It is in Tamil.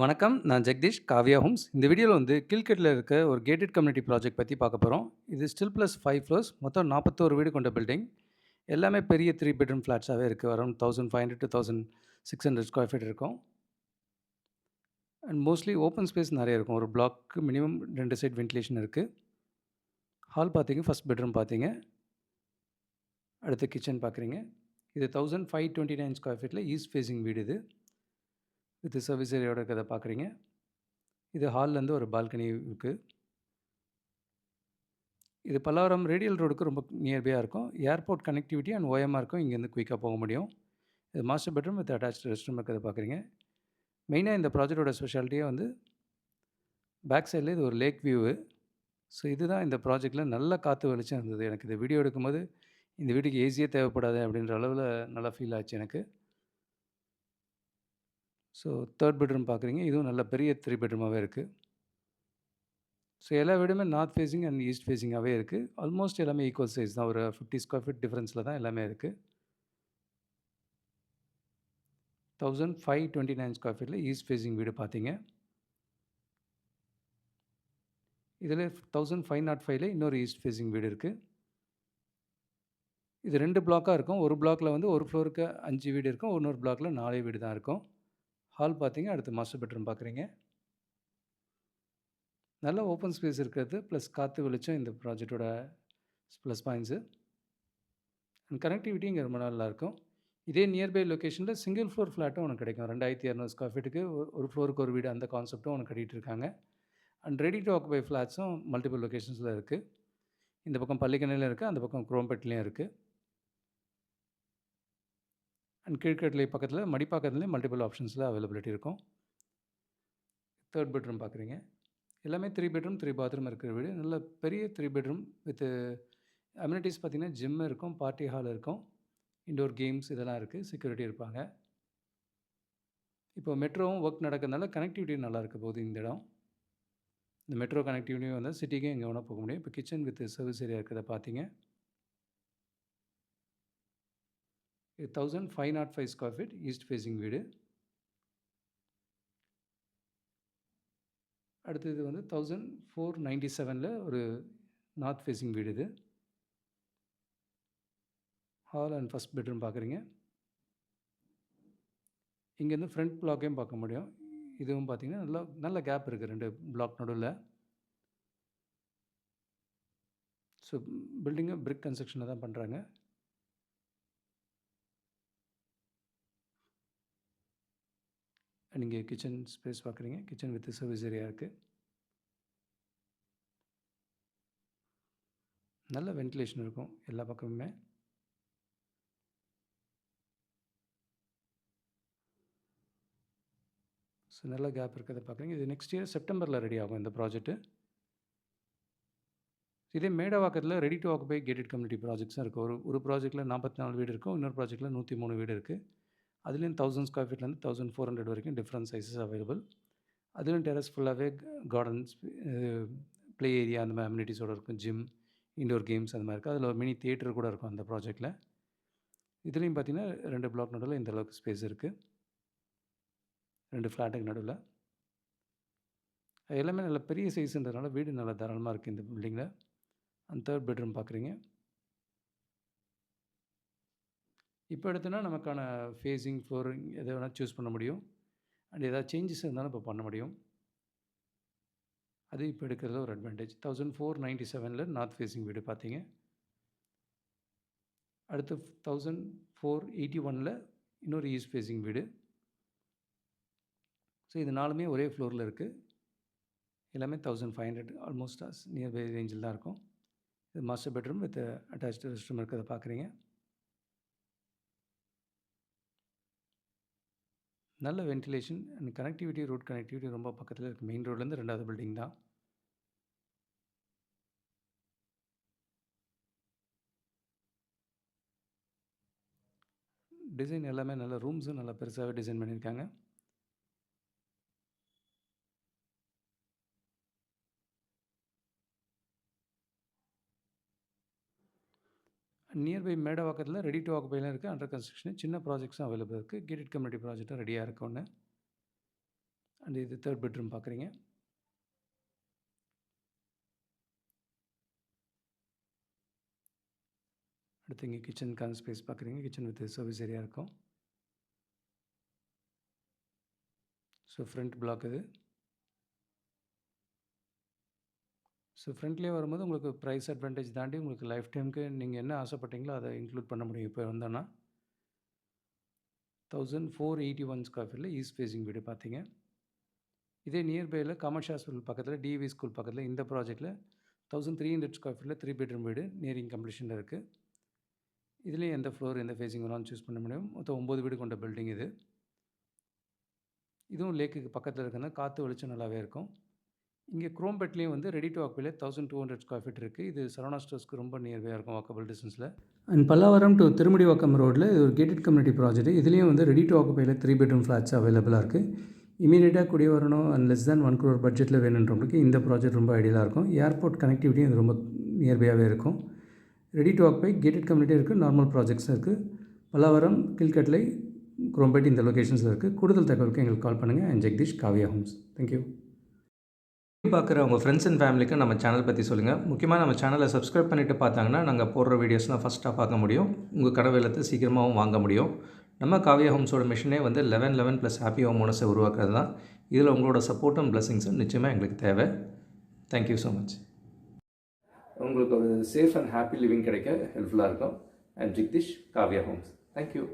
வணக்கம். நான் ஜெகதீஷ், காவ்யா ஹோம்ஸ். இந்த வீடியோல வந்து கீழ்கட்ல இருக்க ஒரு கேட்டட் கம்யூனிட்டி ப்ராஜெக்ட் பத்தி பார்க்க போறோம். இது ஸ்டில் பிளஸ் 5 ஃப்ளோர்ஸ், மொத்தம் 41 வீடு கொண்ட பில்டிங். எல்லாமே பெரிய 3 பெட்ரூம் ஃப்ளாட்ஸாவே இருக்கு. அரவுண்ட் 1500 to 1600 ஸ்கொயர் ஃபீட் இருக்கும். அண்ட் மோஸ்ட்லி ஓப்பன் ஸ்பேஸ் நெறைய இருக்கும். ஒரு பிளாக்க்கு மினிமம் 2 சைட் வென்டிலேஷன் இருக்கு. ஹால் பார்த்தீங்க, ஃபர்ஸ்ட் பெட்ரூம் பார்த்தீங்க. அடுத்து கிச்சன் பார்க்குறீங்க. இது 1529 ஸ்கொயர் ஃபீட்ல ஈஸ்ட் ஃபேசிங் வீடு இது. வித் சர்வீஸ் ஏரியாவோட இருக்கிறத பார்க்குறீங்க. இது ஹால்லேருந்து ஒரு பால்கனி இருக்கு. இது பல்லாவரம் ரேடியல் ரோடுக்கு ரொம்ப நியர்பையா இருக்கும். ஏர்போர்ட் கனெக்டிவிட்டி அண்ட் ஓஎம்ஆருக்கும் இங்கேருந்து குயிக்கா போக முடியும். இது master bedroom with attached rest room இருக்கிறத பார்க்குறீங்க. மெயினா இந்த ப்ராஜெக்ட்டோட ஸ்பெஷாலிட்டியே வந்து பேக் சைடில இது ஒரு லேக் வியூவு. ஸோ இதுதான் இந்த ப்ராஜெக்ட்ல நல்ல காத்து வெளிச்சம் இருந்தது. எனக்கு இந்த வீடியோ எடுக்கும்போது, இந்த வீட்டுக்கு ஏசியே தேவைப்படாது அப்படின்ற அளவுல நல்லா ஃபீல் ஆச்சு எனக்கு. ஸோ 3 பெட்ரூம் பார்க்குறீங்க. இதுவும் நல்ல பெரிய 3 பெட்ரூமாவே இருக்கு. ஸோ எல்லா வீடுமே நார்த் ஃபேசிங் அண்ட் ஈஸ்ட் ஃபேசிங்காவே இருக்கு. ஆல்மோஸ்ட் எல்லாமே ஈக்குவல் சைஸ் தான். ஒரு 50 ஸ்கொயர் ஃபீட் டிஃபரன்ஸ்ல தான் எல்லாமே இருக்கு. 1529 ஸ்கொயர் ஃபீட்ல ஈஸ்ட் ஃபேசிங் வீடு பார்த்தீங்க. இதில 1505ல இன்னொரு ஈஸ்ட் ஃபேசிங் வீடு இருக்கு. இது 2 பிளாக்கா இருக்கும். ஒரு பிளாக்ல வந்து ஒரு ஃப்ளோருக்கு 5 வீடு இருக்கும். இன்னொரு பிளாக்ல 4 வீடு தான் இருக்கும். ஹால் பார்த்தீங்க. அடுத்து மாஸ்டர் பெட்ரூம் பார்க்குறீங்க. நல்ல ஓப்பன் ஸ்பேஸ் இருக்கிறது. ப்ளஸ் காத்து வெளிச்சம் இந்த ப்ராஜெக்ட்டோட ப்ளஸ் பாயிண்ட்ஸு. அண்ட் கனெக்டிவிட்டி இங்கே ரொம்ப நல்லாயிருக்கும். இதே நியர்பை லொக்கேஷனில் சிங்கிள் ஃப்ளோர் ஃப்ளாட்டும் உனக்கு கிடைக்கும். 2200 ஸ்கொயர் ஃபீட்டுக்கு ஒரு ஃப்ளோருக்கு ஒரு வீடு அந்த கான்செப்ட்டும் உனக்கு கட்டிட்டு இருக்காங்க. அண்ட் ரெடி டு ஆக்குபை ஃப்ளாட்ஸும் மல்டிபிள் லொக்கேஷன்ஸில் இருக்குது. இந்த பக்கம் பள்ளிக்கரணையிலும் இருக்குது. அந்த பக்கம் குரோம்பேட்லேயும் இருக்குது. அண்ட் கீழ்கட்லை பக்கத்தில் மடிப்பாக்கத்துலேயும் மல்டிபிள் ஆப்ஷன்ஸில் அவைலபிலிட்டி இருக்கும். 3 பெட்ரூம் பார்க்குறீங்க. எல்லாமே 3 பெட்ரூம் 3 பாத்ரூம் இருக்கிற வீடு. நல்ல பெரிய 3 பெட்ரூம் வித் அம்யூனிட்டிஸ் பார்த்தீங்கன்னா ஜிம் இருக்கும், பார்ட்டி ஹால் இருக்கும், இன்டோர் கேம்ஸ் இதெல்லாம் இருக்குது, செக்யூரிட்டி இருப்பாங்க. இப்போ மெட்ரோவும் ஒர்க் நடக்கிறதுனால கனெக்டிவிட்டி நல்லா இருக்க போகுது இந்த இடம். இந்த மெட்ரோ கனெக்டிவிட்டியும் வந்து சிட்டிக்கு எங்கே வேணால் போக முடியும். இப்போ கிச்சன் வித் சர்வீஸ் ஏரியா இருக்கிறத பார்த்தீங்க. இது 1505 ஸ்கொயர் ஃபீட் ஈஸ்ட் ஃபேசிங் வீடு. அடுத்தது வந்து 1497ல ஒரு நார்த் ஃபேசிங் வீடு இது. ஹால் அண்ட் ஃபர்ஸ்ட் பெட்ரூம் பார்க்குறீங்க. இங்கேருந்து ஃப்ரண்ட் பிளாக்கையும் பார்க்க முடியும். இதுவும் பார்த்தீங்கன்னா நல்ல நல்ல கேப் இருக்குது 2 பிளாக் நடுவில். ஸோ பில்டிங்கை பிரிக் கன்ஸ்ட்ரக்ஷனில் தான் பண்ணுறாங்க. நீங்கள் கிச்சன் ஸ்பேஸ் பார்க்குறீங்க. கிச்சன் வித் சர்வீஸ் ஏரியா இருக்குது. நல்ல வென்டிலேஷன் இருக்கும் எல்லா பக்கமுமே. ஸோ நல்ல கேப் இருக்கிறத பார்க்குறீங்க. இது நெக்ஸ்ட் இயர் செப்டம்பரில் ரெடி ஆகும் இந்த ப்ராஜெக்ட்டு. இதே மேடவாக்கத்தில் ready to occupy gated community ப்ராஜெக்ட்ஸும் இருக்குது. ஒரு ப்ராஜெக்ட்டில் 44 வீடு இருக்கும். இன்னொரு ப்ராஜெக்ட்டில் 103 வீடு இருக்குது. அதுலேயும் 1000 ஸ்கொயர் ஃபீட்லேருந்து 1400 வரைக்கும் டிஃப்ரெண்ட் சைஸஸ் அவைலபிள். அதுலேயும் டெரஸ் ஃபுல்லாகவே கார்டன்ஸ், ப்ளே ஏரியா அந்த மாதிரி அம்யூனிட்டிஸோடு இருக்கும். ஜிம், இன்டோர் கேம்ஸ் அந்த மாதிரி இருக்குது. அதில் ஒரு மினி தியேட்டர் கூட இருக்கும் அந்த ப்ராஜெக்ட்டில். இதுலேயும் பார்த்தீங்கன்னா 2 பிளாக் நடுவில் இந்த அளவுக்கு ஸ்பேஸ் இருக்குது. 2 ஃப்ளாட்டுக்கு நடுவில். எல்லாமே நல்ல பெரிய சைஸுன்றதுனால வீடு நல்லா தாராளமாக இருக்குது இந்த பில்டிங்கில். அந்த 3 பெட்ரூம் பார்க்குறீங்க. இப்போ எடுத்தோன்னா நமக்கான ஃபேஸிங், ஃப்ளோரிங் எதை வேணால் சூஸ் பண்ண முடியும். அண்ட் ஏதாவது சேஞ்சஸ் இருந்தாலும் இப்போ பண்ண முடியும். அது இப்போ எடுக்கிறதுல ஒரு அட்வான்டேஜ். 1497ல நார்த் ஃபேஸிங் வீடு பார்த்தீங்க. அடுத்து 1481ல இன்னொரு ஈஸ்ட் ஃபேஸிங் வீடு. ஸோ இது 4மே ஒரே ஃப்ளோரில் இருக்குது. எல்லாமே 1500 ஆல்மோஸ்ட் நியர்பை ரேஞ்சில் தான் இருக்கும். இது master bedroom with attached rest room இருக்கிறத பார்க்குறீங்க. நல்ல ventilation and connectivity, road connectivity ரொம்ப பக்கத்தில் இருக்குது. மெயின் ரோட்லேருந்து 2வது பில்டிங் தான். டிசைன் எல்லாமே நல்ல ரூம்ஸும் நல்லா பெருசாகவே டிசைன் பண்ணியிருக்காங்க. நியர்பை மேடவாக்கத்தில் ரெடி டு ஆக்குபைலாம் இருக்குது. அண்டர் கன்ஸ்ட்ரக்ஷன் சின்ன ப்ராஜெக்ட்ஸும் அவைலபிள் இருக்குது. கேட்டட் கம்யூனிட்டி ப்ராஜெக்ட்டும் ரெடியாக இருக்கு ஒன்று. அண்ட் இது தேர்ட் பெட்ரூம் பார்க்குறீங்க. அடுத்து இங்கே கிச்சனுக்கான ஸ்பேஸ் பார்க்குறீங்க. கிச்சன் வித் சர்வீஸ் ஏரியா இருக்கும். ஸோ ஃப்ரண்ட் பிளாக் இது. ஸோ ஃப்ரண்ட்லேயே வரும்போது உங்களுக்கு ப்ரைஸ் அட்வான்டேஜ் தாண்டி உங்களுக்கு லைஃப் டைமுக்கு நீங்கள் என்ன ஆசைப்பட்டீங்களோ அதை இன்க்ளூட் பண்ண முடியும். இப்போ வந்தோன்னா 1481 ஸ்கொயர் ஃபீட்டில் ஈஸ்ட் ஃபேஸிங் வீடு பார்த்தீங்க. இதே நியர்பையில் காமர்ஷியல் ஹாஸ்பிட்டல் பக்கத்தில் டிவி ஸ்கூல் பக்கத்தில் இந்த ப்ராஜெக்ட்டில் 1300 ஸ்கொயர் ஃபீட்டில் 3 பெட்ரூம் வீடு நியரிங் கம்ப்ளீஷனில் இருக்குது. இதுலேயும் எந்த ஃப்ளோர் எந்த ஃபேஸிங் வேணாலும் சூஸ் பண்ண முடியும். மொத்தம் 9 வீடு கொண்ட பில்டிங் இது. இதுவும் லேக்குக்கு பக்கத்தில் இருக்கிறது காற்று வெளிச்சம் நல்லாவே இருக்கும். இங்கே குரோம்பேட்லேயும் வந்து ரெடி டு ஆக்குபைல 1200 ஸ்கொயர் ஃபீட் இருக்குது. இது சரவணா ஸ்டோர்ஸ்க்கு ரொம்ப நியர்பையாக இருக்கும் வாக்கபிள் டிஸ்டன்ஸில். அண்ட் பல்லாவரம் டு திருமுடிவாக்கம் ரோட்டில் இது ஒரு கேட்டட் கம்யூனிட்டி ப்ராஜெக்ட். இதுலேயும் வந்து ரெடி டு ஆக்குபைல 3 பெட்ரூம் ஃப்ளாட்ஸ் அவைலபிளாக இருக்குது. இமீடியட்டாக குடி வரணும் அண்ட் லெஸ் தேன் 1 crore பட்ஜெட்டில் வேணுன்றவங்களுக்கு இந்த ப்ராஜெக்ட் ரொம்ப ஐடியலாக இருக்கும். ஏர்போர்ட் கனெக்டிவிட்டியும் இது ரொம்ப நியர்பையாகவே இருக்கும். Ready to occupy gated community இருக்குது, நார்மல் ப்ராஜெக்ட்ஸும் இருக்குது. பல்லாவரம், கில்கட்லை, குரோம்பேட் இந்த லொக்கேஷன்ஸில் இருக்குது. கூடுதல் தகவலுக்கு எங்களுக்கு கால் பண்ணுங்கள். And Jagadish, Kavya homes. Thank you. பார்க்குற உங்கள் ஃப்ரெண்ட்ஸ் அண்ட் ஃபேமிலிக்கு நம்ம சேனல் பற்றி சொல்லுங்கள். முக்கியமாக நம்ம சேனலை சப்ஸ்கிரைப் பண்ணிவிட்டு பார்த்தாங்கன்னா நாங்கள் போடுற வீடியோஸ்லாம் ஃபஸ்ட்டாக பார்க்க முடியும். உங்கள் கனவு இல்லத்தை சீக்கிரமாகவும் வாங்க முடியும். நம்ம காவியா ஹோம்ஸோட மிஷனே வந்து 11 ப்ளஸ் ஹாப்பி ஹோம் ஓனர்ஸை உருவாக்குறது தான். இதில் உங்களோட சப்போர்ட்டும் பிளஸிங்ஸும் நிச்சயமாக எங்களுக்கு தேவை. Thank you so much. உங்களுக்கு ஒரு சேஃப் அண்ட் ஹாப்பி லிவிங் கிடைக்க ஹெல்ப்ஃபுல்லாக இருக்கும். And Jagadish, Kavya homes. Thank you.